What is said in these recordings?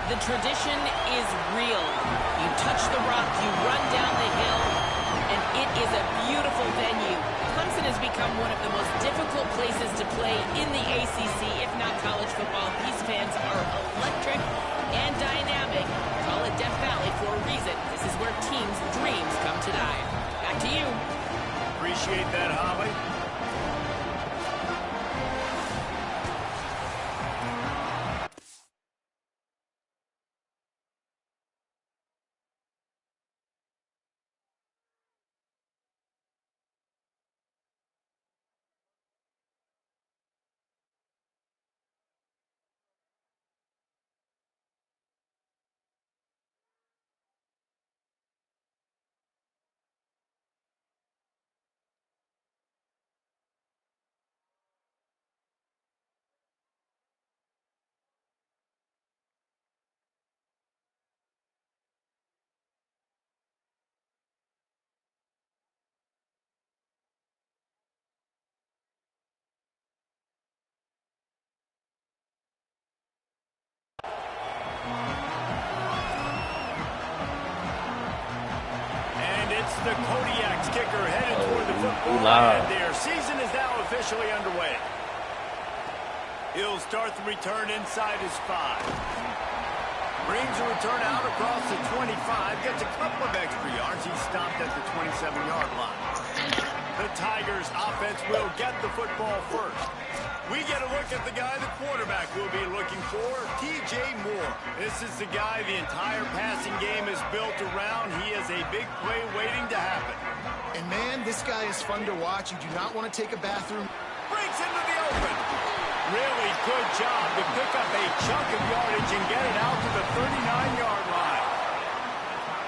The tradition is real. You touch the rock, you run down the hill, and it is a beautiful venue. Clemson has become one of the most difficult places to play in the ACC, if not college football. These fans are electric and dynamic. Call it Death Valley for a reason. This is where teams' dreams come to die. Back to you. Appreciate that, Holly. The Kodiak's kicker headed toward the football, and their season is now officially underway. He'll start the return inside his 5. Brings a return out across the 25, gets a couple of extra yards. He's stopped at the 27-yard line. The Tigers offense will get the football first. We get a look at the guy the quarterback will be looking for, T.J. Moore. This is the guy the entire passing game is built around. He is a big play waiting to happen. And, man, this guy is fun to watch. You do not want to take a bathroom. Breaks into the open. Really good job to pick up a chunk of yardage and get it out to the 39-yard line.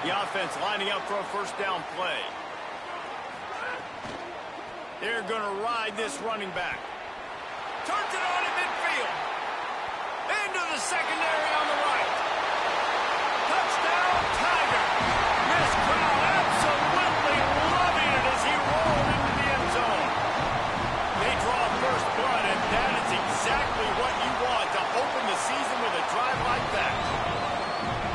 The offense lining up for a first down play. They're going to ride this running back. Turns it on in midfield. Into the secondary on the right. Touchdown, Tiger. This crowd absolutely loving it as he rolled into the end zone. They draw first blood, and that is exactly what you want to open the season with a drive like that.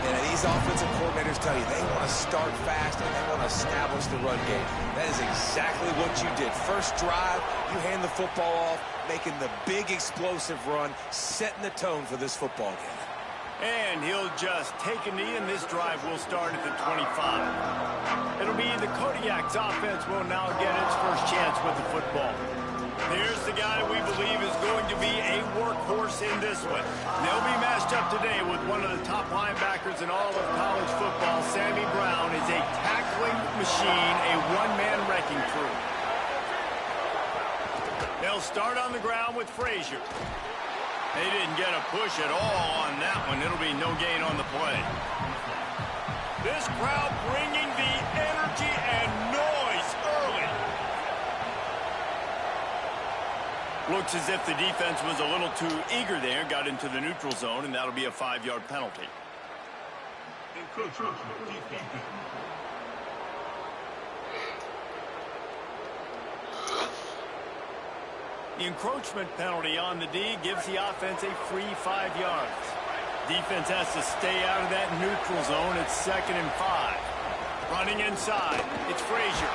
And these offensive coordinators tell you they want to start fast and they want to establish the run game. That is exactly what you did. First drive, you hand the football off, making the big explosive run, setting the tone for this football game. And he'll just take a knee, and this drive will start at the 25. It'll be the Kodiak's offense will now get its first chance with the football. Here's the guy we believe is going to be a workhorse in this one. They'll be matched up today with one of the top linebackers in all of college football. Sammy Brown is a tackling machine, a one-man wrecking crew. They'll start on the ground with Frazier. They didn't get a push at all on that one. It'll be no gain on the play. This crowd bringing the energy and noise early. Looks as if the defense was a little too eager there, got into the neutral zone, and that'll be a 5-yard penalty. The encroachment penalty on the D gives the offense a free 5 yards. Defense has to stay out of that neutral zone. It's 2nd and 5. Running inside, it's Frazier.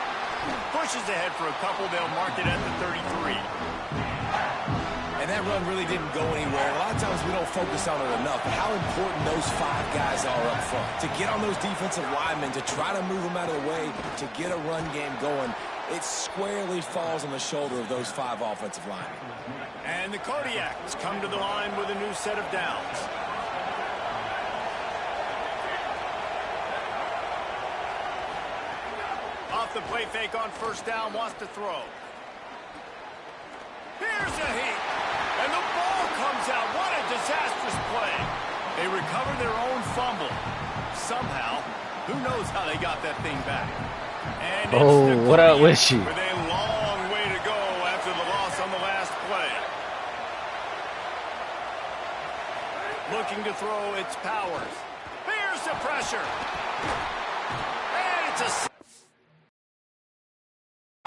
Pushes ahead for a couple. They'll mark it at the 33. And that run really didn't go anywhere. A lot of times we don't focus on it enough, but how important those 5 guys are up front. To get on those defensive linemen, to try to move them out of the way, to get a run game going, it squarely falls on the shoulder of those 5 offensive linemen. And the Kodiaks come to the line with a new set of downs. Off the play fake on first down, wants to throw. Here's a heat. And the ball comes out. What a disastrous play. They recover their own fumble. Somehow, who knows how they got that thing back. And what up with you? With a long way to go after the loss on the last play. Looking to throw its Powers. Here's the pressure. And it's a...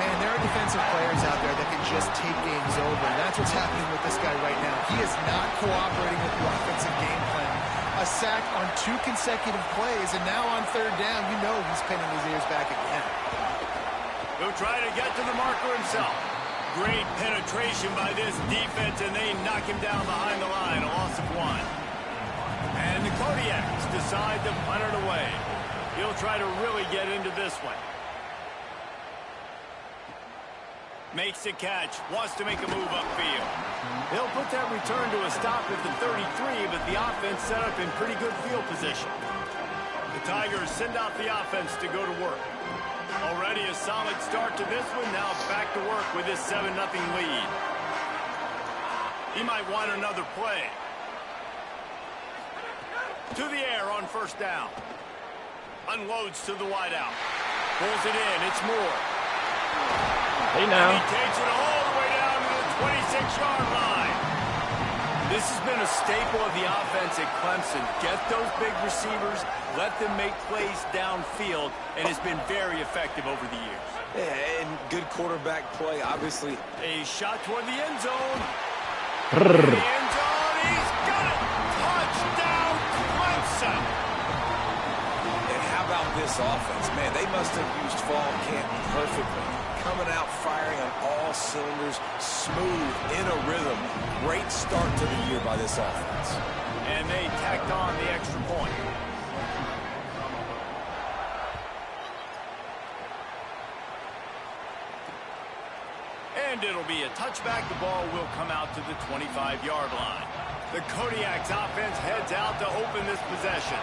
And there are defensive players out there that can just take games over, and that's what's happening with this guy right now. He is not cooperating with the offensive game plan. A sack on 2 consecutive plays, and now on 3rd down, you know he's pinning his ears back again. He'll try to get to the marker himself. Great penetration by this defense, and they knock him down behind the line, a loss of 1. And the Kodiaks decide to punt it away. He'll try to really get into this one. Makes a catch, wants to make a move upfield. He'll put that return to a stop at the 33, but the offense set up in pretty good field position. The Tigers send out the offense to go to work. Already a solid start to this one, now back to work with this 7-0 lead. He might want another play. To the air on 1st down. Unloads to the wideout. Pulls it in, it's Moore. Hey now. He takes it all the way down to the 26-yard line. This has been a staple of the offense at Clemson. Get those big receivers, let them make plays downfield, and it's been very effective over the years. Yeah, and good quarterback play, obviously. A shot toward the end zone. The end zone, he's got it! Touchdown, Clemson! And how about this offense? Man, they must have used fall camp perfectly. Coming out firing on all cylinders, smooth, in a rhythm. Great start to the year by this offense. And they tacked on the extra point. And it'll be a touchback. The ball will come out to the 25-yard line. The Kodiaks offense heads out to open this possession.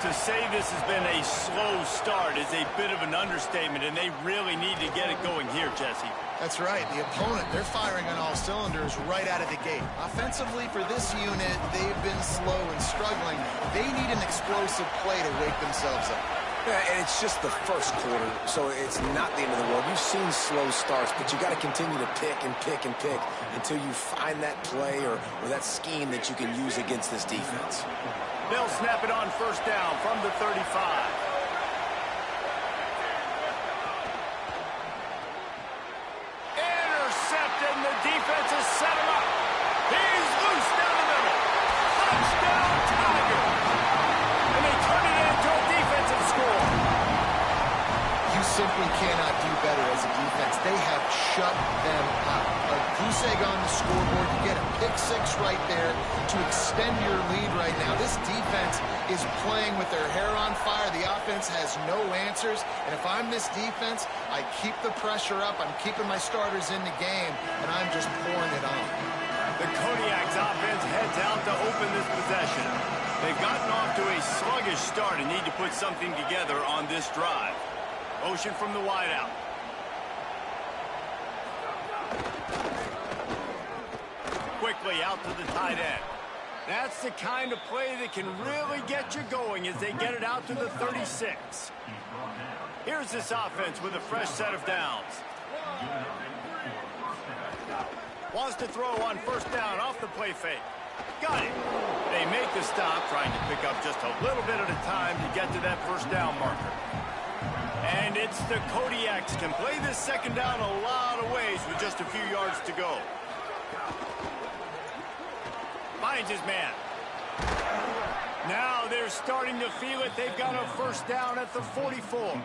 To say this has been a slow start is a bit of an understatement, and they really need to get it going here, Jesse. That's right. The opponent, they're firing on all cylinders right out of the gate. Offensively, for this unit, they've been slow and struggling. They need an explosive play to wake themselves up. Yeah, and it's just the first quarter, so it's not the end of the world. You've seen slow starts, but you got to continue to pick and pick and pick until you find that play or that scheme that you can use against this defense. They'll snap it on 1st down from the 35. Intercepted, and the defense has set him up. He's loose down the middle. Touchdown, Tigers. And they turn it into a defensive score. You simply cannot do better as a defense. They have shut them up. A goose egg on the scoreboard. You get a pick 6 right there to extend your lead right now. This defense is playing with their hair on fire. The offense has no answers. And if I'm this defense, I keep the pressure up. I'm keeping my starters in the game, and I'm just pouring it on. The Kodiaks offense heads out to open this possession. They've gotten off to a sluggish start and need to put something together on this drive. Motion from the wideout. Quickly out to the tight end. That's the kind of play that can really get you going as they get it out to the 36. Here's this offense with a fresh set of downs. Wants to throw on 1st down off the play fake. Got it. They make the stop, trying to pick up just a little bit at a time to get to that 1st down marker. And it's the Kodiaks can play this 2nd down a lot of ways with just a few yards to go. Finds his man. Now they're starting to feel it. They've got a 1st down at the 44.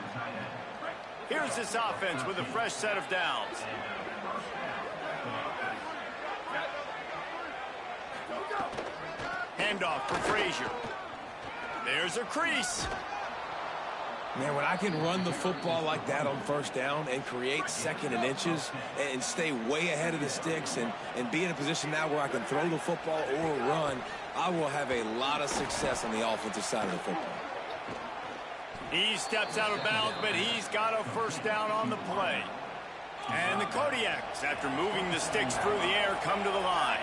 Here's this offense with a fresh set of downs. Handoff for Frazier. There's a crease. Man, when I can run the football like that on 1st down and create 2nd and inches and stay way ahead of the sticks and be in a position now where I can throw the football or run, I will have a lot of success on the offensive side of the football. He steps out of bounds, but he's got a 1st down on the play. And the Kodiaks, after moving the sticks through the air, come to the line.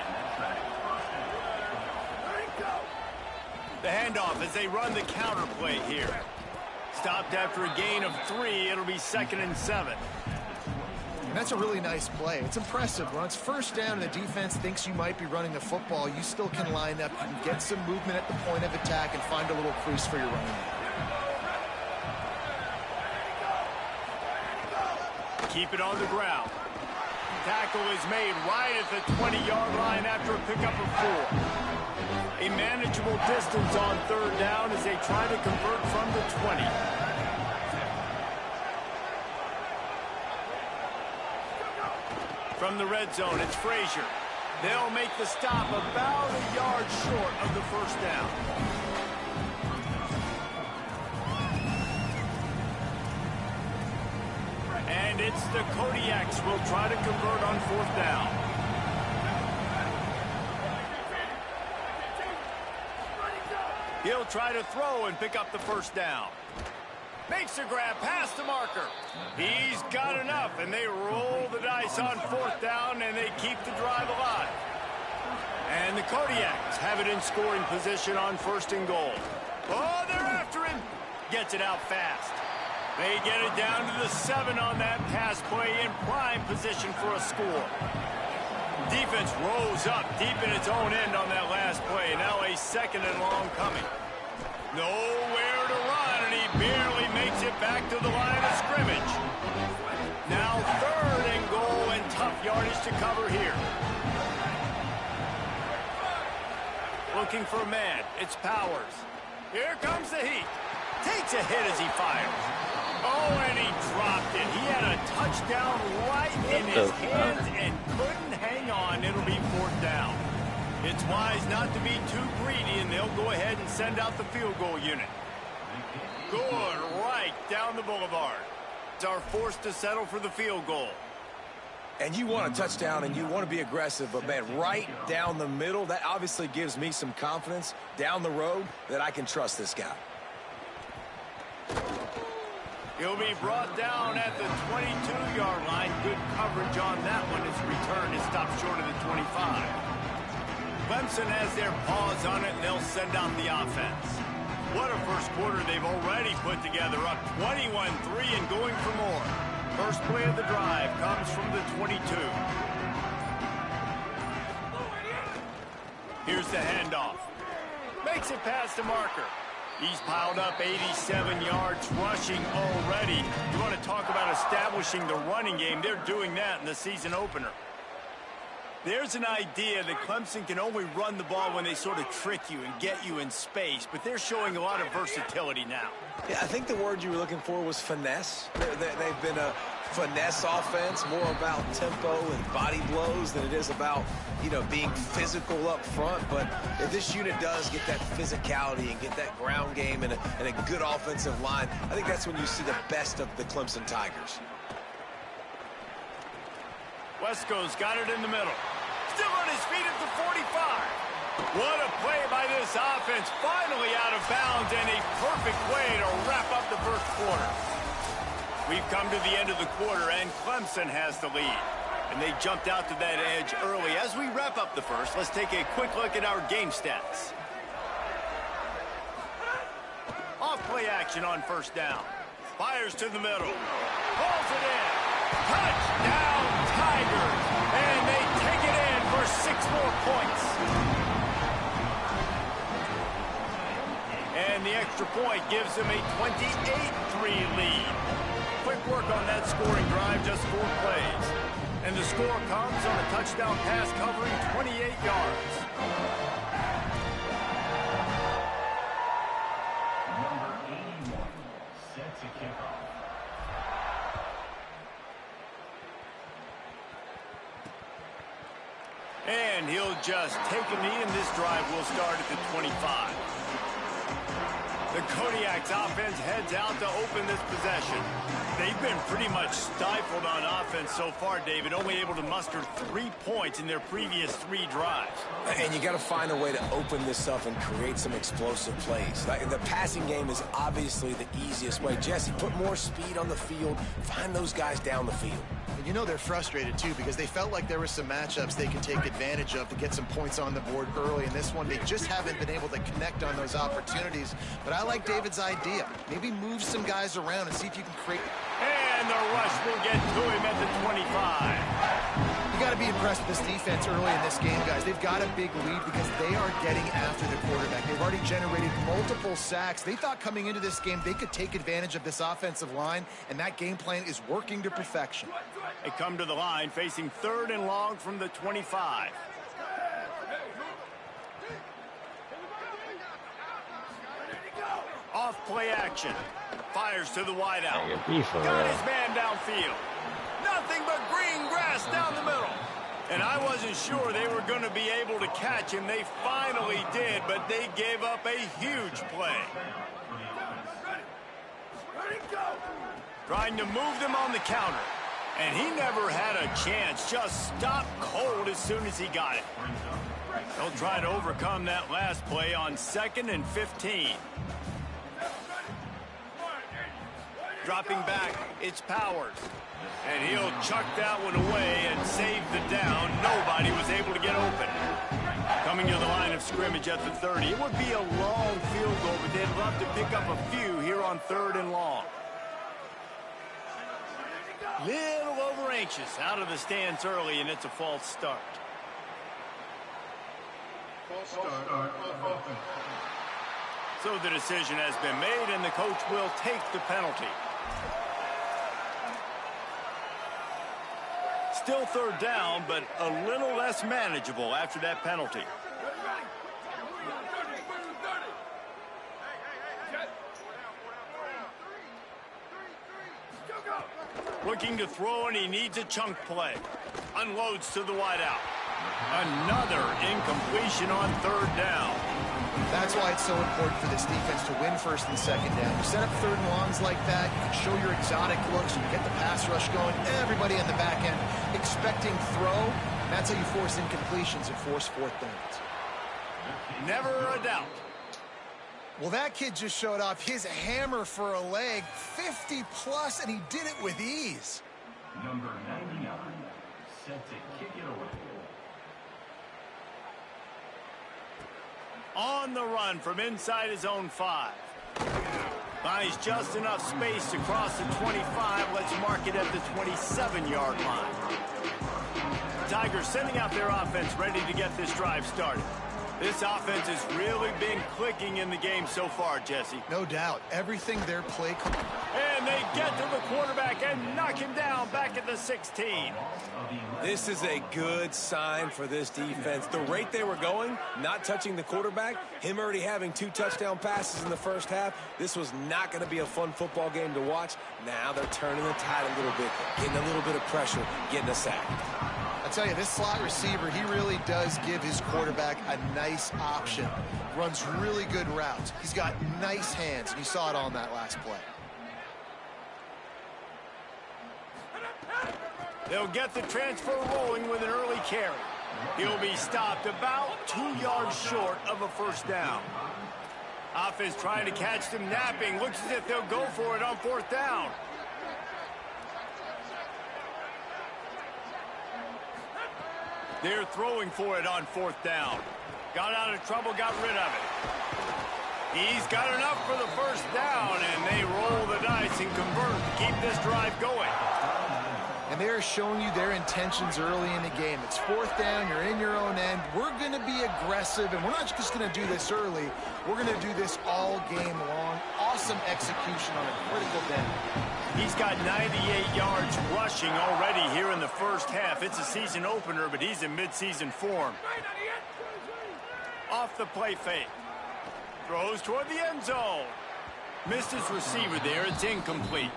The handoff as they run the counter play here. Stopped after a gain of 3. It'll be 2nd and 7. And that's a really nice play. It's impressive. When it's 1st down and the defense thinks you might be running the football, you still can line up. You can get some movement at the point of attack and find a little crease for your running back. Keep it on the ground. Tackle is made right at the 20-yard line after a pickup of 4. He managed manageable distance on third down as they try to convert from the 20. From the red zone, it's Frazier. They'll make the stop about a yard short of the first down. And it's the Kodiaks will try to convert on fourth down. He'll try to throw and pick up the first down. Makes a grab past the marker. He's got enough, and they roll the dice on fourth down, and they keep the drive alive. And the Kodiaks have it in scoring position on first and goal. Oh, they're after him. Gets it out fast. They get it down to the 7 on that pass play in prime position for a score. Defense rose up deep in its own end on that last play. Now a second and long coming. Nowhere to run, and he barely makes it back to the line of scrimmage. Now third and goal, and tough yardage to cover here. Looking for a man. It's Powers. Here comes the heat. Takes a hit as he fires. Oh, and he dropped it. He had a touchdown right in his hands and couldn't hang on. It'll be fourth down. It's wise not to be too greedy, and they'll go ahead and send out the field goal unit. Good, right down the boulevard. Are forced to settle for the field goal. And you want a touchdown, and you want to be aggressive, but, man, right down the middle, that obviously gives me some confidence down the road that I can trust this guy. He'll be brought down at the 22-yard line. Good coverage on that one. His return is stopped short of the 25. Clemson has their paws on it, and they'll send out the offense. What a first quarter they've already put together, up 21-3 and going for more. First play of the drive comes from the 22. Here's the handoff. Makes it past the marker. He's piled up 87 yards rushing already. You want to talk about establishing the running game. They're doing that in the season opener. There's an idea that Clemson can only run the ball when they sort of trick you and get you in space, but they're showing a lot of versatility now. Yeah, I think the word you were looking for was finesse. They've been a finesse offense, more about tempo and body blows than it is about, being physical up front. But if this unit does get that physicality and get that ground game and a good offensive line, I think that's when you see the best of the Clemson Tigers. Wesco's got it in the middle. Still on his feet at the 45. What a play by this offense. Finally out of bounds, and a perfect way to wrap up the first quarter. We've come to the end of the quarter, and Clemson has the lead. And they jumped out to that edge early. As we wrap up the first, let's take a quick look at our game stats. Off-play action on first down. Fires to the middle. Pulls it in. Touchdown, Tigers. And they take it in for 6 more points. And the extra point gives them a 28-3 lead. Quick work on that scoring drive, just 4 plays. And the score comes on a touchdown pass covering 28 yards. Number 81, set to kick off. And he'll just take a knee, and this drive will start at the 25. The Kodiaks offense heads out to open this possession. They've been pretty much stifled on offense so far, David, only able to muster 3 points in their previous 3 drives. And you got to find a way to open this up and create some explosive plays. The passing game is obviously the easiest way. Jesse, put more speed on the field. Find those guys down the field. And they're frustrated, too, because they felt like there were some matchups they could take advantage of to get some points on the board early. In this one, they just haven't been able to connect on those opportunities. But I like David's idea. Maybe move some guys around and see if you can create... And the rush will get to him at the 25. You got to be impressed with this defense early in this game, guys. They've got a big lead because they are getting after the quarterback. They've already generated multiple sacks. They thought coming into this game they could take advantage of this offensive line, and that game plan is working to perfection. They come to the line facing 3rd and long from the 25. play action. Fires to the wideout. Be for Got real. his man downfield. Nothing but green grass down the middle. And I wasn't sure they were going to be able to catch him. They finally did, but they gave up a huge play. Trying to move them on the counter. And he never had a chance. Just stopped cold as soon as he got it. They'll try to overcome that last play on 2nd and 15. Dropping back, it's Powers. And he'll chuck that one away and save the down. Nobody was able to get open. Coming to the line of scrimmage at the 30. It would be a long field goal, but they'd love to pick up a few here on 3rd and long. Little over anxious out of the stands early, and it's a false start. So the decision has been made, and the coach will take the penalty. Still 3rd down, but a little less manageable after that penalty. Looking to throw, and he needs a chunk play. Unloads to the wideout. Another incompletion on 3rd down. That's why it's so important for this defense to win 1st and 2nd down. You set up 3rd and longs like that, you can show your exotic looks, you can get the pass rush going, everybody on the back end expecting throw. That's how you force incompletions and force 4th downs. Never a doubt. Well, that kid just showed off his hammer for a leg, 50+, and he did it with ease. Number 99, set to kick it away. On the run from inside his own 5. Buys just enough space to cross the 25. Let's mark it at the 27-yard line. The Tigers sending out their offense ready to get this drive started. This offense has really been clicking in the game so far, Jesse. No doubt. Everything their play... And they get to the quarterback and knock him down back at the 16. This is a good sign for this defense. The rate they were going, not touching the quarterback, him already having 2 touchdown passes in the first half, this was not going to be a fun football game to watch. Now they're turning the tide a little bit, getting a little bit of pressure, getting a sack. I tell you, this slot receiver, he really does give his quarterback a nice option. Runs really good routes. He's got nice hands, and you saw it on that last play. They'll get the transfer rolling with an early carry. He'll be stopped about 2 yards short of a 1st down. Offense trying to catch them napping. Looks as if they'll go for it on 4th down. They're throwing for it on 4th down. Got out of trouble, got rid of it. He's got enough for the 1st down, and they roll the dice and convert to keep this drive going. And they're showing you their intentions early in the game. It's 4th down, you're in your own end. We're going to be aggressive, and we're not just going to do this early. We're going to do this all game long. Awesome execution on a critical down. He's got 98 yards rushing already here in the 1st half. It's a season opener, but he's in midseason form. Off the play fake. Throws toward the end zone. Missed his receiver there. It's incomplete.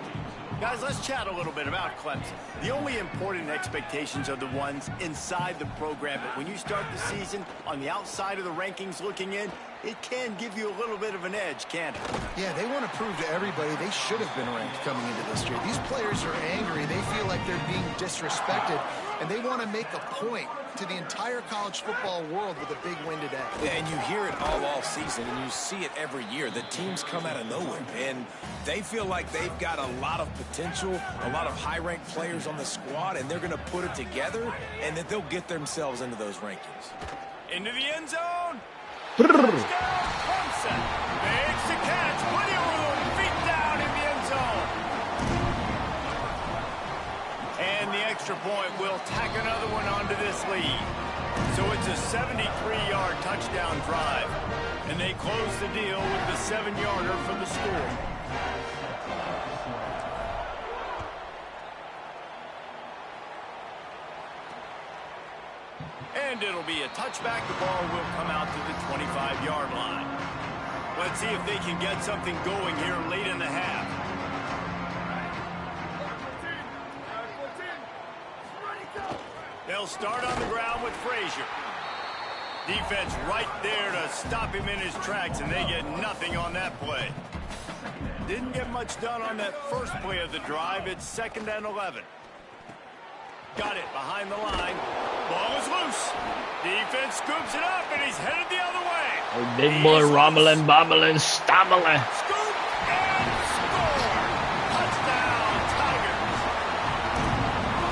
Guys, let's chat a little bit about Clemson. The only important expectations are the ones inside the program, but when you start the season on the outside of the rankings looking in, it can give you a little bit of an edge, can't it? Yeah, they want to prove to everybody they should have been ranked coming into this year. These players are angry. They feel like they're being disrespected, and they want to make a point to the entire college football world with a big win today. Yeah, and you hear it all season, and you see it every year. The teams come out of nowhere, and they feel like they've got a lot of potential, a lot of high-ranked players on the squad, and they're going to put it together, and that they'll get themselves into those rankings. Into the end zone. Touchdown, Clemson. Makes the catch. Plenty of room. Feet down in the end zone. And the extra point will tack another one onto this lead. So it's a 73-yard touchdown drive. And they close the deal with the 7-yarder for the score. And it'll be a touchback. The ball will come out to the 25-yard line. Let's see if they can get something going here late in the half. They'll start on the ground with Frazier. Defense right there to stop him in his tracks, and they get nothing on that play. Didn't get much done on that first play of the drive. It's 2nd and 11. Got it behind the line. Ball is loose. Defense scoops it up, and he's headed the other way. Oh, big boy rumbling, bubbling, stumbling. Scoop and score. Touchdown, Tigers.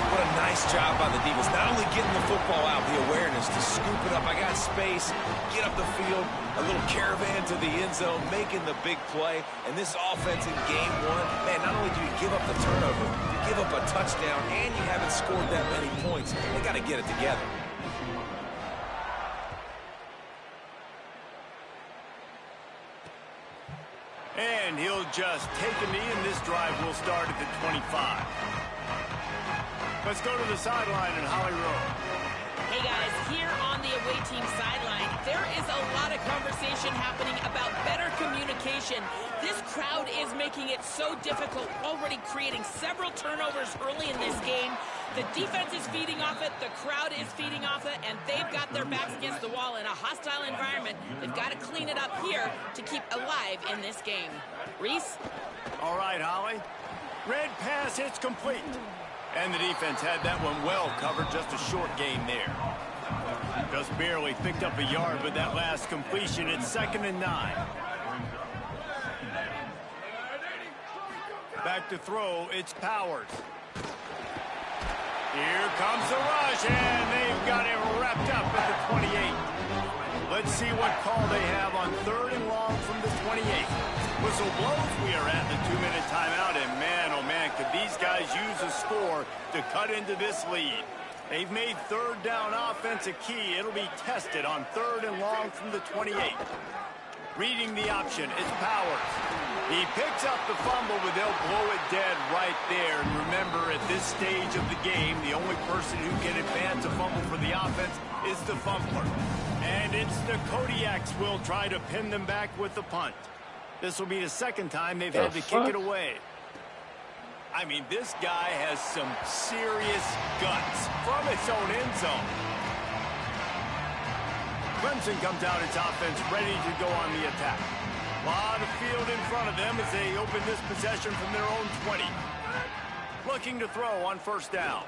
What a nice job by the defense. Not only getting the football out, the awareness to scoop it up. I got space, get up the field, a little caravan to the end zone, making the big play. And this offense in game one, man, not only do you give up the turnover, you give up a touchdown, and you haven't scored that many points. They got to get it together. And he'll just take a knee, and this drive will start at the 25. Let's go to the sideline in Holly Rowe. Hey guys, here on the away team sideline, there is a lot of conversation happening about better communication. This crowd is making it so difficult, already creating several turnovers early in this game. The defense is feeding off it, the crowd is feeding off it, and they've got their backs against the wall in a hostile environment. They've got to clean it up here to keep alive in this game. Reese? All right, Holly. Red pass hits complete. And the defense had that one well covered, just a short gain there. Just barely picked up a yard with that last completion. It's 2nd and 9. Back to throw, it's Powers. Here comes the rush, and they've got it wrapped up at the 28. Let's see what call they have on 3rd and long from the 28. Whistle blows, we are at the 2-minute timeout, and man, oh man, could these guys use a score to cut into this lead. They've made 3rd down offense a key. It'll be tested on 3rd and long from the 28. Reading the option, it's Powers. He picks up the fumble, but they'll blow it dead right there. And remember, at this stage of the game, the only person who can advance a fumble for the offense is the fumbler. And it's the Kodiaks will try to pin them back with the punt. This will be the 2nd time they've had to kick it away. I mean, this guy has some serious guts from its own end zone. Clemson comes out its offense ready to go on the attack. A lot of field in front of them as they open this possession from their own 20. Looking to throw on 1st down.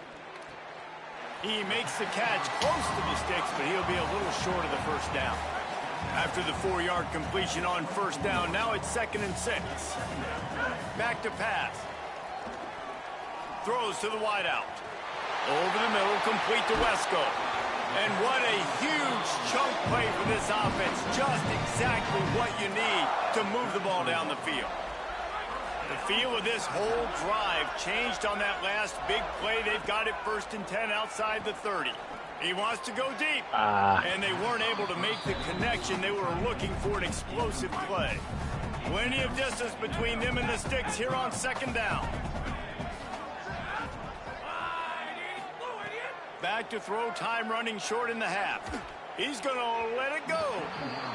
He makes the catch close to the sticks, but he'll be a little short of the 1st down. After the 4-yard completion on 1st down, now it's 2nd and 6. Back to pass. Throws to the wideout. Over the middle, complete to Wesco. And what a huge chunk play for this offense. Just exactly what you need to move the ball down the field. The feel of this whole drive changed on that last big play. They've got it 1st and 10 outside the 30. He wants to go deep. And they weren't able to make the connection. They were looking for an explosive play. Plenty of distance between them and the sticks here on 2nd down. Back to throw, time running short in the half. He's going to let it go.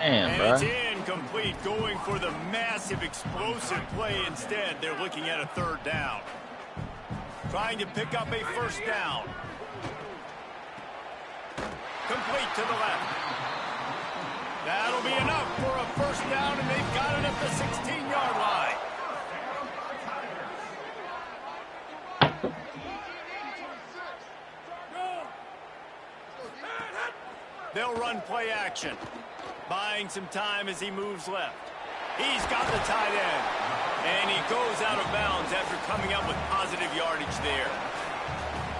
And it's incomplete, going for the massive explosive play instead. They're looking at a 3rd down. Trying to pick up a 1st down. Complete to the left. That'll be enough for a 1st down, and they've got it at the 16-yard line. They'll run play action, buying some time as he moves left. He's got the tight end, and he goes out of bounds after coming up with positive yardage there.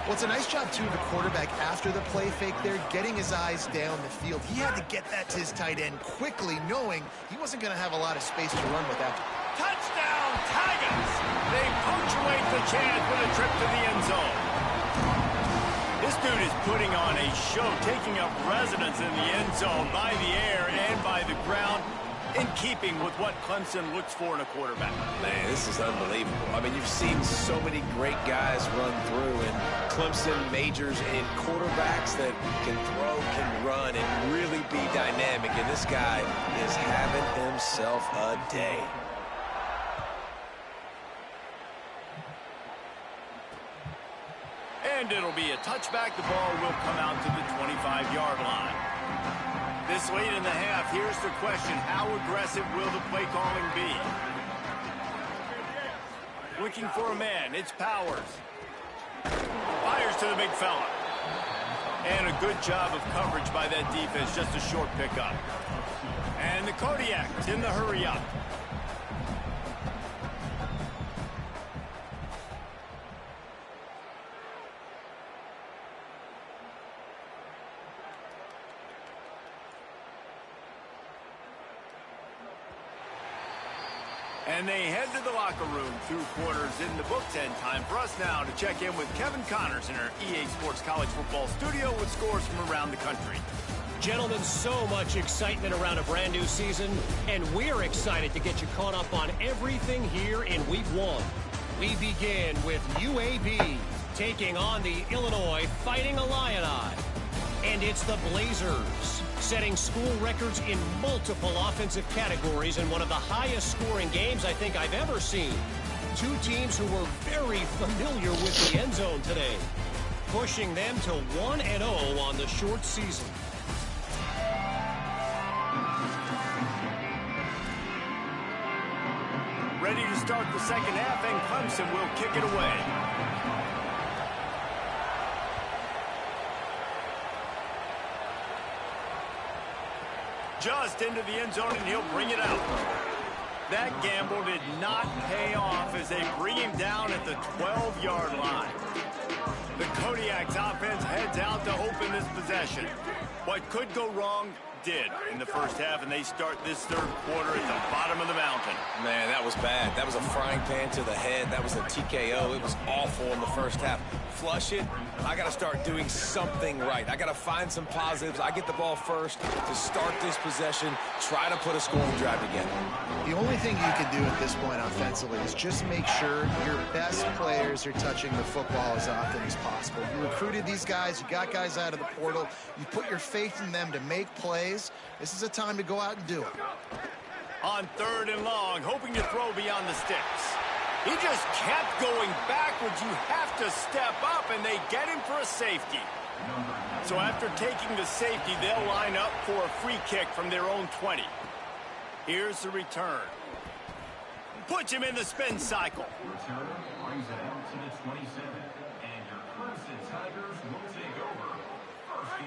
Well, it's a nice job, too, of the quarterback after the play fake there, getting his eyes down the field. He had to get that to his tight end quickly, knowing he wasn't going to have a lot of space to run with that. Touchdown, Tigers! They punctuate the chance with a trip to the end zone. This dude is putting on a show, taking up residence in the end zone by the air and by the ground. in keeping with what Clemson looks for in a quarterback. Man, this is unbelievable. I mean, you've seen so many great guys run through, and Clemson majors in quarterbacks that can throw, can run, and really be dynamic, and this guy is having himself a day. And it'll be a touchback. The ball will come out to the 25-yard line. This late in the half, here's the question. How aggressive will the play calling be? Looking for a man. It's Powers. Fires to the big fella. And a good job of coverage by that defense. Just a short pickup. And the Kodiak's in the hurry up. And they head to the locker room through quarters in the books, and time for us now to check in with Kevin Connors in our EA Sports College Football studio with scores from around the country. Gentlemen, so much excitement around a brand new season, and we're excited to get you caught up on everything here in Week 1. We begin with UAB taking on the Illinois Fighting Illini. And it's the Blazers, setting school records in multiple offensive categories in one of the highest scoring games I think I've ever seen. Two teams who were very familiar with the end zone today, pushing them to 1-0 on the short season. Ready to start the second half, and Clemson will kick it away. Just into the end zone, and he'll bring it out. That gamble did not pay off as they bring him down at the 12-yard line. The Kodiak's offense heads out to open this possession. What could go wrong did in the first half, and they start this third quarter at the bottom of the mountain. Man, that was bad. That was a frying pan to the head. That was a TKO. It was awful in the first half. Flush it. I got to start doing something right. I got to find some positives. I get the ball first to start this possession, try to put a scoring drive together. The only thing you can do at this point offensively is just make sure your best players are touching the football as often as possible. You recruited these guys. You got guys out of the portal. You put your faith in them to make plays. This is a time to go out and do it. On third and long, hoping to throw beyond the sticks. He just kept going backwards. You have to step up, and they get him for a safety. So after taking the safety, they'll line up for a free kick from their own 20. Here's the return. Puts him in the spin cycle. Return brings it out to the 27. And your Clemson Tigers will take over.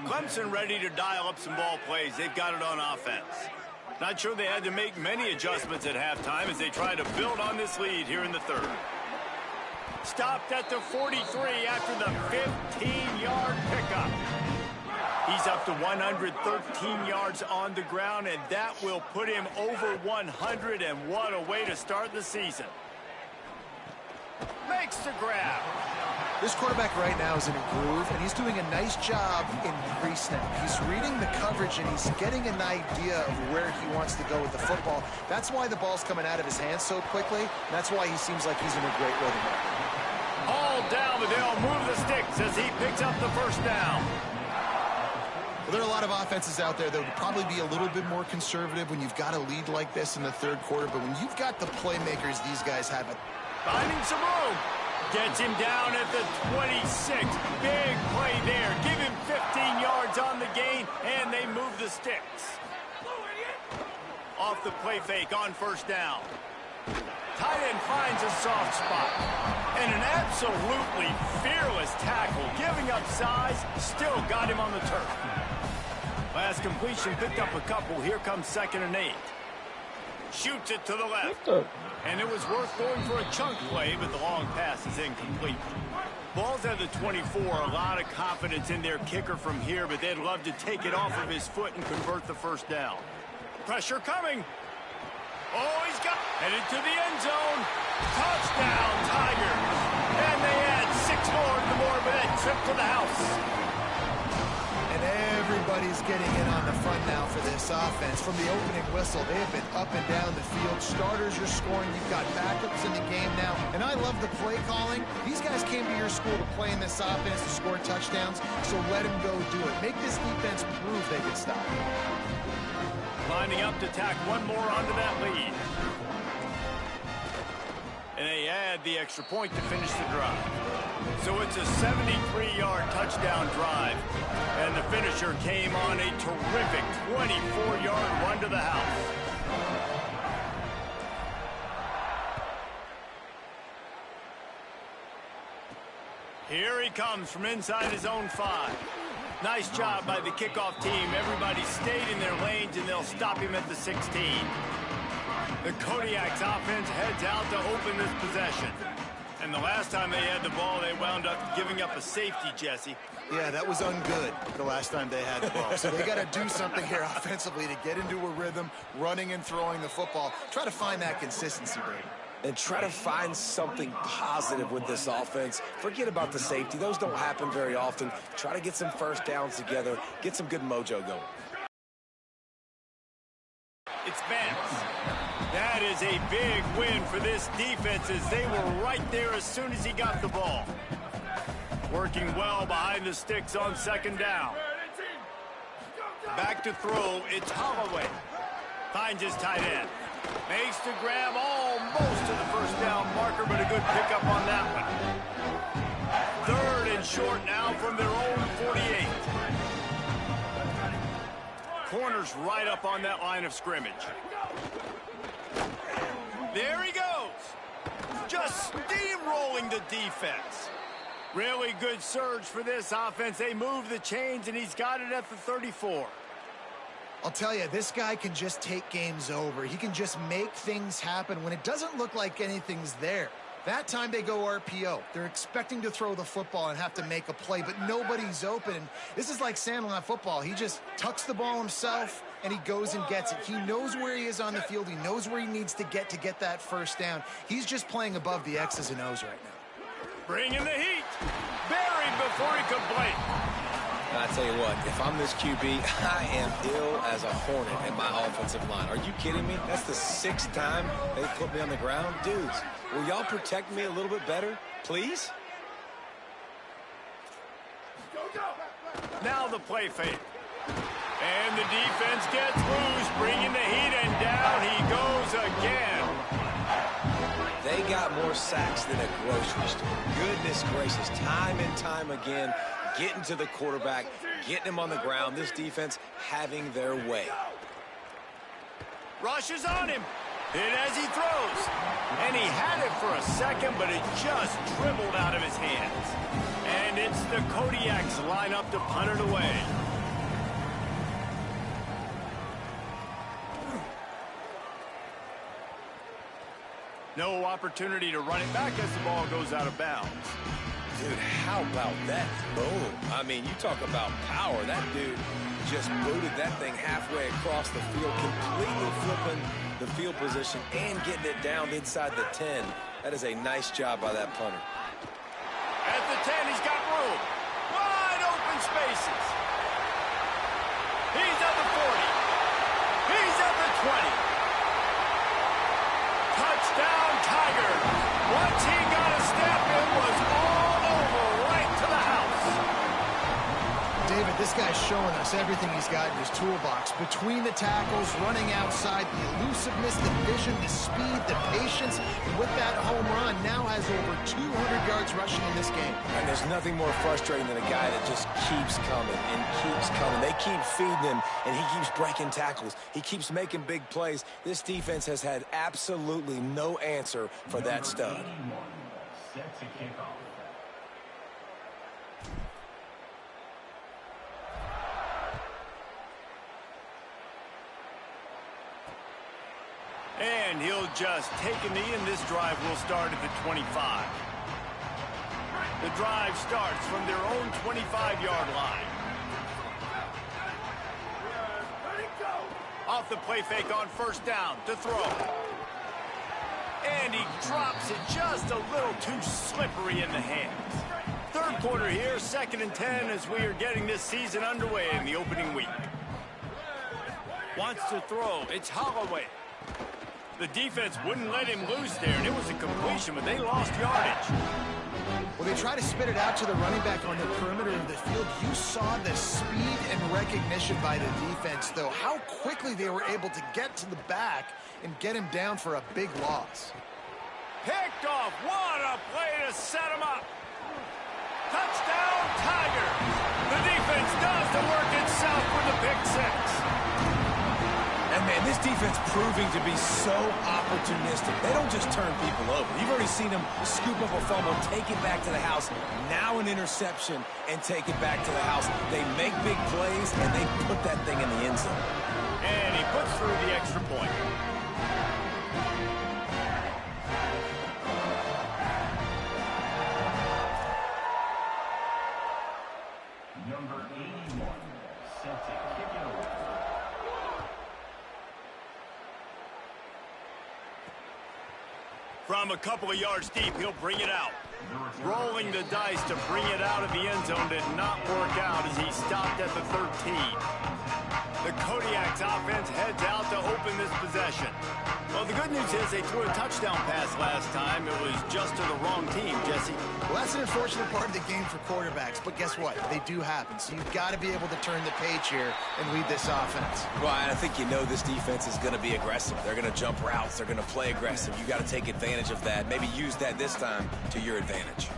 Clemson ready to dial up some ball plays. They've got it on offense. Not sure they had to make many adjustments at halftime as they try to build on this lead here in the third. Stopped at the 43 after the 15-yard pickup. He's up to 113 yards on the ground, and that will put him over 100, and what a way to start the season. Makes the grab. This quarterback right now is in a groove, and he's doing a nice job in pre-snap. He's reading the coverage, and he's getting an idea of where he wants to go with the football. That's why the ball's coming out of his hands so quickly. And that's why he seems like he's in a great rhythm right now. All down, but they'll move the sticks as he picks up the first down. Well, there are a lot of offenses out there that would probably be a little bit more conservative when you've got a lead like this in the third quarter. But when you've got the playmakers these guys have, Finding some room. Gets him down at the 26. Big play there. Give him 15 yards on the gain, and they move the sticks. Off the play fake on first down. Tight end finds a soft spot. And an absolutely fearless tackle. Giving up size, still got him on the turf. Last completion picked up a couple. Here comes 2nd and 8. Shoots it to the left. And it was worth going for a chunk play, but the long pass is incomplete. Ball's at the 24. A lot of confidence in their kicker from here, but they'd love to take it off of his foot and convert the first down. Pressure coming. Oh, he's got headed to the end zone. Touchdown, Tigers. And they add 6 more to the board with that trip to the house. And Everybody's getting in on the fun now for this offense. From the opening whistle, they have been up and down the field. Starters are scoring. You've got backups in the game now. And I love the play calling. These guys came to your school to play in this offense to score touchdowns, so let them go do it. Make this defense prove they can stop it. Lining up to tack one more onto that lead. And they add the extra point to finish the drive. So it's a 73-yard touchdown drive. And the finisher came on a terrific 24-yard run to the house. Here he comes from inside his own 5. Nice job by the kickoff team. Everybody stayed in their lanes, and they'll stop him at the 16. The Kodiak's offense heads out to open this possession. And the last time they had the ball, they wound up giving up a safety, Jesse. Yeah, that was ungood the last time they had the ball. So they got to do something here offensively to get into a rhythm, running and throwing the football. Try to find that consistency, Brady. And try to find something positive with this offense. Forget about the safety. Those don't happen very often. Try to get some first downs together. Get some good mojo going. It's Vance. That is a big win for this defense as they were right there as soon as he got the ball. Working well behind the sticks on second down. Back to throw, it's Holloway. Finds his tight end. Makes the grab almost to the first down marker, but a good pickup on that one. Third and short now from their own 48. Corner's right up on that line of scrimmage. There he goes. Just steamrolling the defense. Really good surge for this offense. They move the chains, and he's got it at the 34. I'll tell you, this guy can just take games over. He can just make things happen when it doesn't look like anything's there. That time they go RPO. They're expecting to throw the football and have to make a play, but nobody's open. This is like Sandlot football. He just tucks the ball himself, and he goes and gets it. He knows where he is on the field. He knows where he needs to get that first down. He's just playing above the X's and O's right now. Bringing the heat. Buried before he could blink. I tell you what, if I'm this QB, I am ill as a hornet in my offensive line. Are you kidding me? That's the 6th time they put me on the ground. Dudes, will y'all protect me a little bit better, please? Now the play fake. And the defense gets loose, bringing the heat, and down he goes again. They got more sacks than a grocery store. Goodness gracious, time and time again, getting to the quarterback, getting him on the ground. This defense having their way. Rushes on him. Hit as he throws. And he had it for a second, but it just dribbled out of his hands. And it's the Kodiak's lineup to punt it away. No opportunity to run it back as the ball goes out of bounds. Dude, how about that? Boom. I mean, you talk about power. That dude just booted that thing halfway across the field, completely flipping the field position and getting it down inside the 10. That is a nice job by that punter. At the 10, he's got room. Wide open spaces. He's at the 40. He's at the 20. Touchdown, Tigers. Once he got a step, it was all over right to the house. David, this guy's showing us everything he's got in his toolbox. Between the tackles, running outside, the elusiveness, the vision, the speed, the patience. And with that home run, now has over 200 yards rushing in this game. And there's nothing more frustrating than a guy that just keeps coming and keeps coming. They keep feeding him, and he keeps breaking tackles. He keeps making big plays. This defense has had absolutely no answer for that stud. Set to kick off. And he'll just take a knee, and this drive will start at the 25. The drive starts from their own 25-yard line. Off the play fake on first down to throw. And he drops it just a little too slippery in the hands. Third quarter here, 2nd and 10 as we are getting this season underway in the opening week. Wants to throw. It's Holloway. The defense wouldn't let him loose there, and it was a completion, but they lost yardage. Well, they try to spit it out to the running back on the perimeter of the field. You saw the speed and recognition by the defense, though. How quickly they were able to get to the back and get him down for a big loss. Picked off. What a play to set him up. Touchdown, Tigers. The defense does the work itself with a pick 6. And, man, this defense proving to be so opportunistic. They don't just turn people over. You've already seen them scoop up a fumble, take it back to the house, now an interception, and take it back to the house. They make big plays, and they put that thing in the end zone. And he puts through the extra point. Number 81, set to kick it away. From a couple of yards deep, he'll bring it out. Rolling the dice to bring it out of the end zone did not work out as he stopped at the 13. The Kodiak's offense heads out to open this possession. Well, the good news is they threw a touchdown pass last time. It was just to the wrong team, Jesse. Well, that's an unfortunate part of the game for quarterbacks, but guess what? They do happen, so you've got to be able to turn the page here and lead this offense. Well, and I think you know this defense is going to be aggressive. They're going to jump routes. They're going to play aggressive. You got to take advantage of that. Maybe use that this time to your advantage.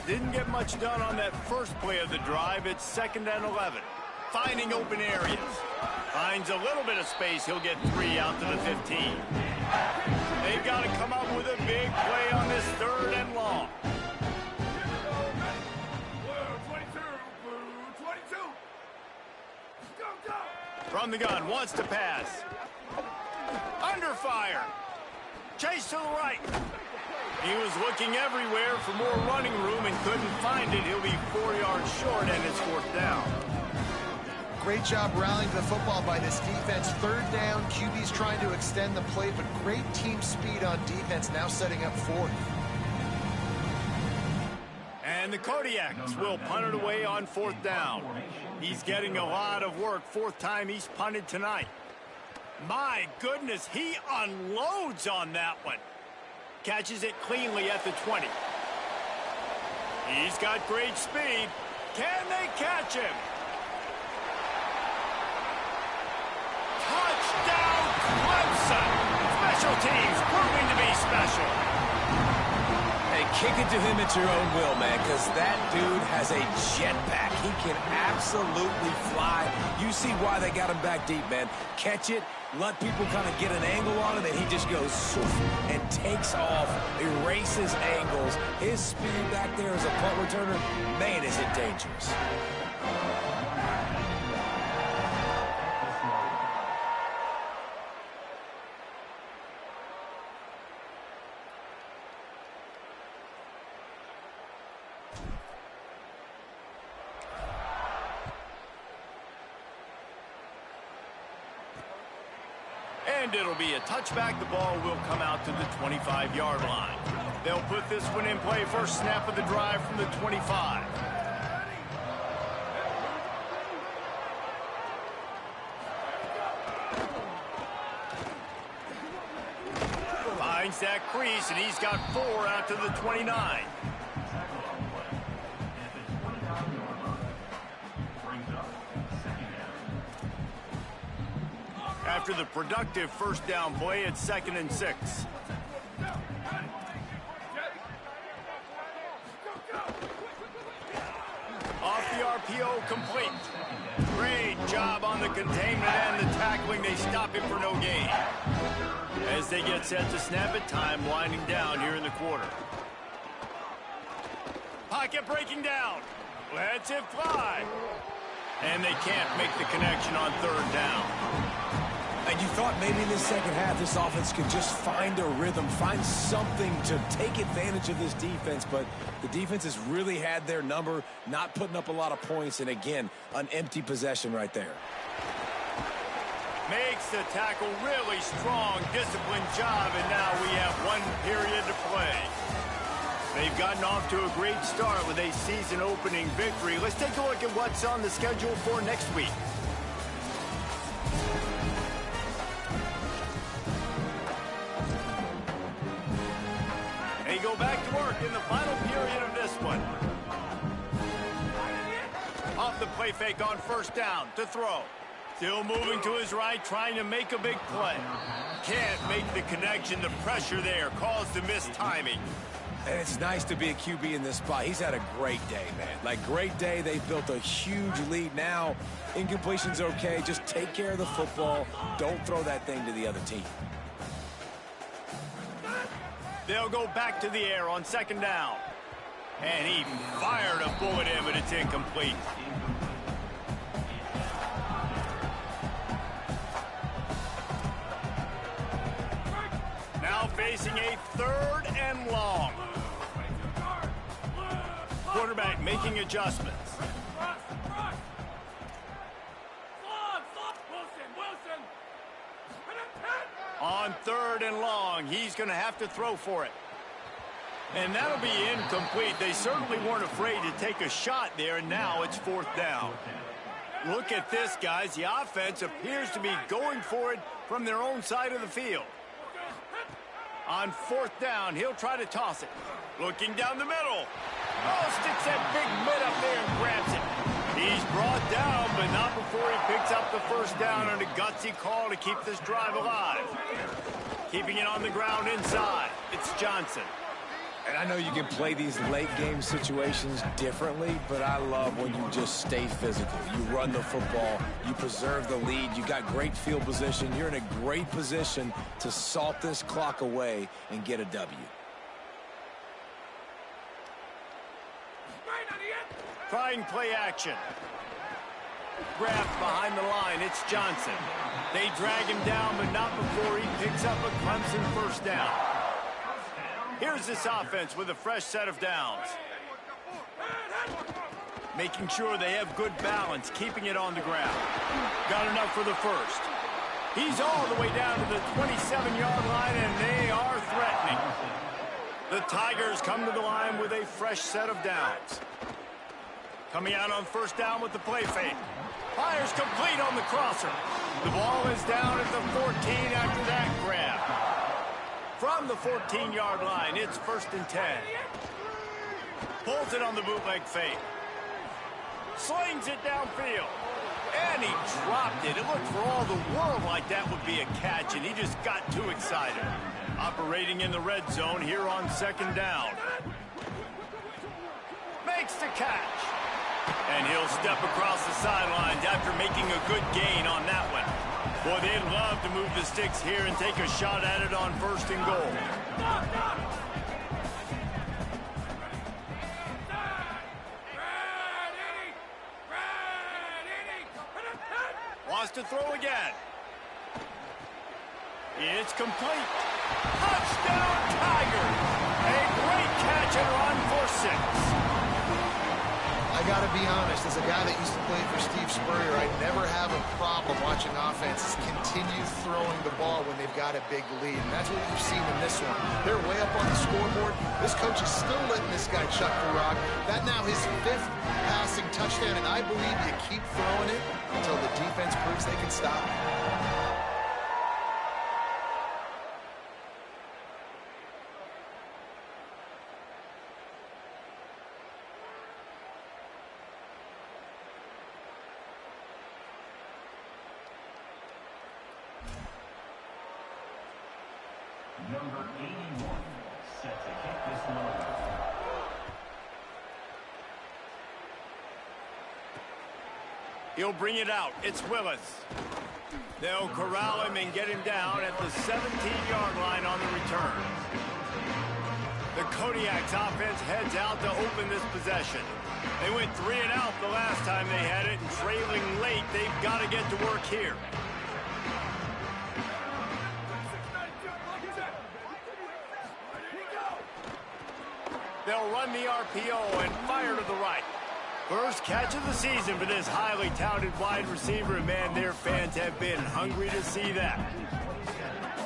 Didn't get much done on that first play of the drive. It's 2nd and 11. Finding open areas. Finds a little bit of space. He'll get 3 out to the 15. They've got to come up with a big play on this 3rd and long. 22. Go. From the gun, wants to pass. Under fire. Chase to the right. He was looking everywhere for more running room and couldn't find it. He'll be 4 yards short, and it's 4th down. Great job rallying the football by this defense. 3rd down, QB's trying to extend the play, but great team speed on defense, now setting up 4th. And the Kodiaks will punt it away on 4th down. He's getting a lot of work. 4th time he's punted tonight. My goodness, he unloads on that one. Catches it cleanly at the 20. He's got great speed. Can they catch him? Touchdown, Clemson! Special teams proving to be special. Hey, kick it to him at your own will, man, because that dude has a jetpack. He can absolutely fly. You see why they got him back deep, man. Catch it, let people kind of get an angle on it, and he just goes and takes off, erases angles. His speed back there as a punt returner, man, is it dangerous. And it'll be a touchback. The ball will come out to the 25-yard line. They'll put this one in play. First snap of the drive from the 25. Finds that crease, and he's got 4 out to the 29. After the productive first down play, it's 2nd and 6. Off the RPO, complete. Great job on the containment and the tackling. They stop him for no gain. As they get set to snap it, time winding down here in the quarter. Pocket breaking down. Lets it fly. And they can't make the connection on 3rd down. And you thought maybe in the second half this offense could just find a rhythm, find something to take advantage of this defense, but the defense has really had their number, not putting up a lot of points, and again, an empty possession right there. Makes the tackle really strong, disciplined job, and now we have 1 period to play. They've gotten off to a great start with a season-opening victory. Let's take a look at what's on the schedule for next week. They go back to work in the final period of this one. Off the play fake on first down to throw. Still moving to his right, trying to make a big play. Can't make the connection. The pressure there caused the missed timing. And it's nice to be a QB in this spot. He's had a great day, man. Like, great day. They've built a huge lead now. Incompletion's okay. Just take care of the football. Don't throw that thing to the other team. They'll go back to the air on second down. And he fired a bullet in, but it's incomplete. Now facing a 3rd and long. Quarterback making adjustments. On 3rd and long, he's going to have to throw for it. And that'll be incomplete. They certainly weren't afraid to take a shot there, and now it's 4th down. Look at this, guys. The offense appears to be going for it from their own side of the field. On 4th down, he'll try to toss it. Looking down the middle. Oh, sticks that big mid up there and grabs it. He's brought down, but not before he picks up the 1st down on a gutsy call to keep this drive alive. Keeping it on the ground inside. It's Johnson. And I know you can play these late game situations differently, but I love when you just stay physical. You run the football, you preserve the lead, you got great field position, you're in a great position to salt this clock away and get a W. Trying play action. Grabbed behind the line, it's Johnson. They drag him down, but not before he picks up a Clemson 1st down. Here's this offense with a fresh set of downs. Making sure they have good balance, keeping it on the ground. Got enough for the 1st. He's all the way down to the 27-yard line, and they are threatening. The Tigers come to the line with a fresh set of downs. Coming out on 1st down with the play fake. Fires complete on the crosser. The ball is down at the 14 after that grab. From the 14-yard line, it's 1st and 10. Pulls it on the bootleg fake. Slings it downfield. And he dropped it. It looked for all the world like that would be a catch, and he just got too excited. Operating in the red zone here on 2nd down. Makes the catch. And he'll step across the sidelines after making a good gain on that one. Boy, they'd love to move the sticks here and take a shot at it on 1st and goal. Wants to throw again. It's complete. Touchdown, Tigers! A great catch and run for 6. I got to be honest, as a guy that used to play for Steve Spurrier, I never have a problem watching offenses continue throwing the ball when they've got a big lead. And that's what we've seen in this one. They're way up on the scoreboard. This coach is still letting this guy chuck the rock. That now his 5th passing touchdown, and I believe you keep throwing it until the defense proves they can stop it. Number 81, set to kick this one off. He'll bring it out. It's Willis. They'll corral him and get him down at the 17-yard line on the return. The Kodiak's offense heads out to open this possession. They went 3 and out the last time they had it, and trailing late, they've got to get to work here. They'll run the RPO and fire to the right. First catch of the season for this highly touted wide receiver, and man, their fans have been hungry to see that.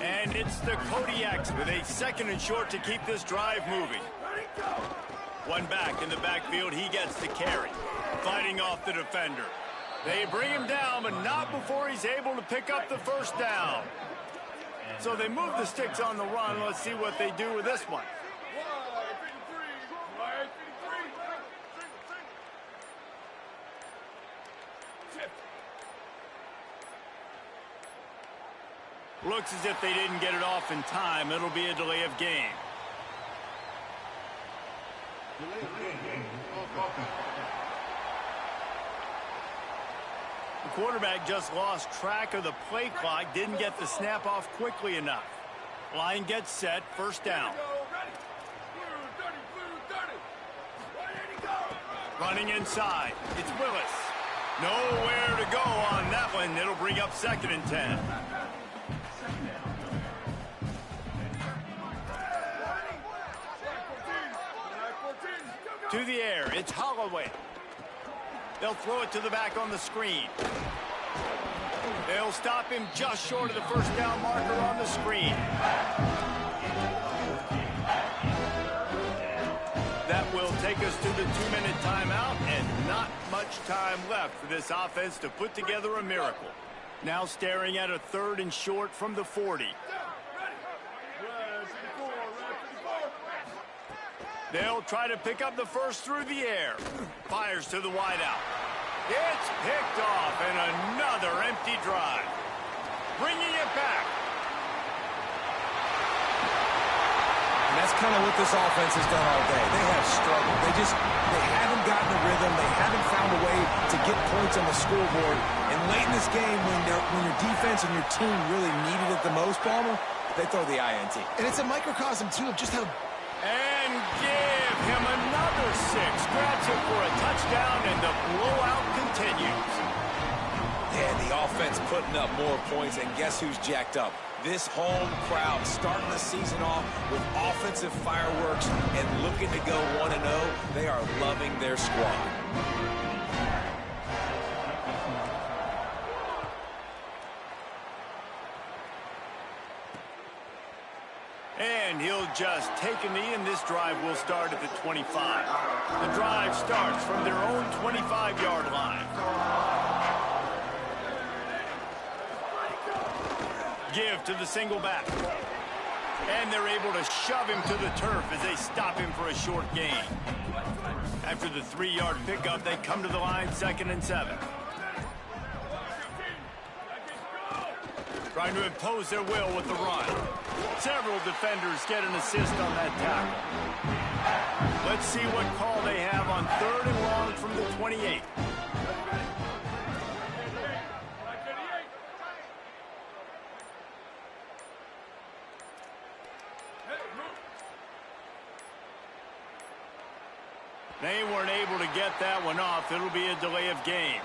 And it's the Kodiaks with a 2nd and short to keep this drive moving. One back in the backfield, he gets the carry. Fighting off the defender. They bring him down, but not before he's able to pick up the first down. So they move the sticks on the run. Let's see what they do with this one. Looks as if they didn't get it off in time. It'll be a delay of game. The quarterback just lost track of the play clock, didn't get the snap off quickly enough. Line gets set, first down. Running inside, it's Willis. Nowhere to go on that one. It'll bring up 2nd and 10. To the air, it's Holloway. They'll throw it to the back on the screen. They'll stop him just short of the first down marker on the screen. That will take us to the 2-minute timeout, and not much time left for this offense to put together a miracle. Now staring at a 3rd and short from the 40. They'll try to pick up the first through the air. Fires to the wideout. It's picked off, and another empty drive. Bringing it back. And that's kind of what this offense has done all day. They have struggled. They haven't gotten a rhythm. They haven't found a way to get points on the scoreboard. And late in this game, when your defense and your team really needed it the most, Palmer, they throw the INT. And it's a microcosm, too, of just how... And give him another 6. Grabs him for a touchdown, and the blowout continues. Yeah, the offense putting up more points, and guess who's jacked up? This home crowd starting the season off with offensive fireworks and looking to go 1-0. They are loving their squad. And he'll just take a knee, and this drive will start at the 25. The drive starts from their own 25-yard line. Give to the single back. And they're able to shove him to the turf as they stop him for a short gain. After the 3-yard pickup, they come to the line, 2nd and 7. Trying to impose their will with the run. Several defenders get an assist on that tackle. Let's see what call they have on 3rd and long from the 28. They weren't able to get that one off. It'll be a delay of game.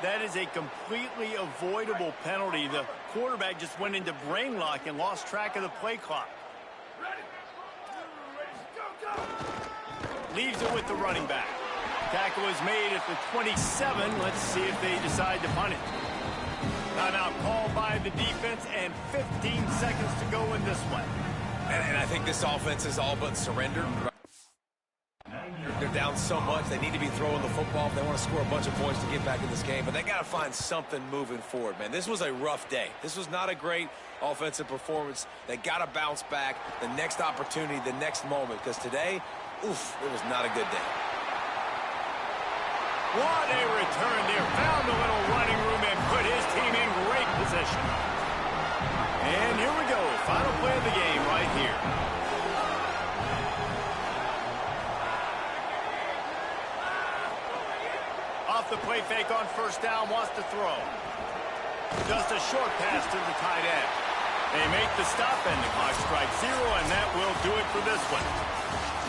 That is a completely avoidable penalty. The quarterback just went into brain lock and lost track of the play clock. Leaves it with the running back. Tackle is made at the 27. Let's see if they decide to punt it. Timeout called by the defense, and 15 seconds to go in this one. And I think this offense is all but surrendered. They're down so much, they need to be throwing the football if they want to score a bunch of points to get back in this game. But they got to find something moving forward, man. This was a rough day. This was not a great offensive performance. They got to bounce back the next opportunity, the next moment. Because today, oof, it was not a good day. What a return there. Found a little running room and put his team in great position. And here we go. Final play of the game right here. Off the play fake on first down, wants to throw. Just a short pass to the tight end. They make the stop, and the clock strikes 0, and that will do it for this one.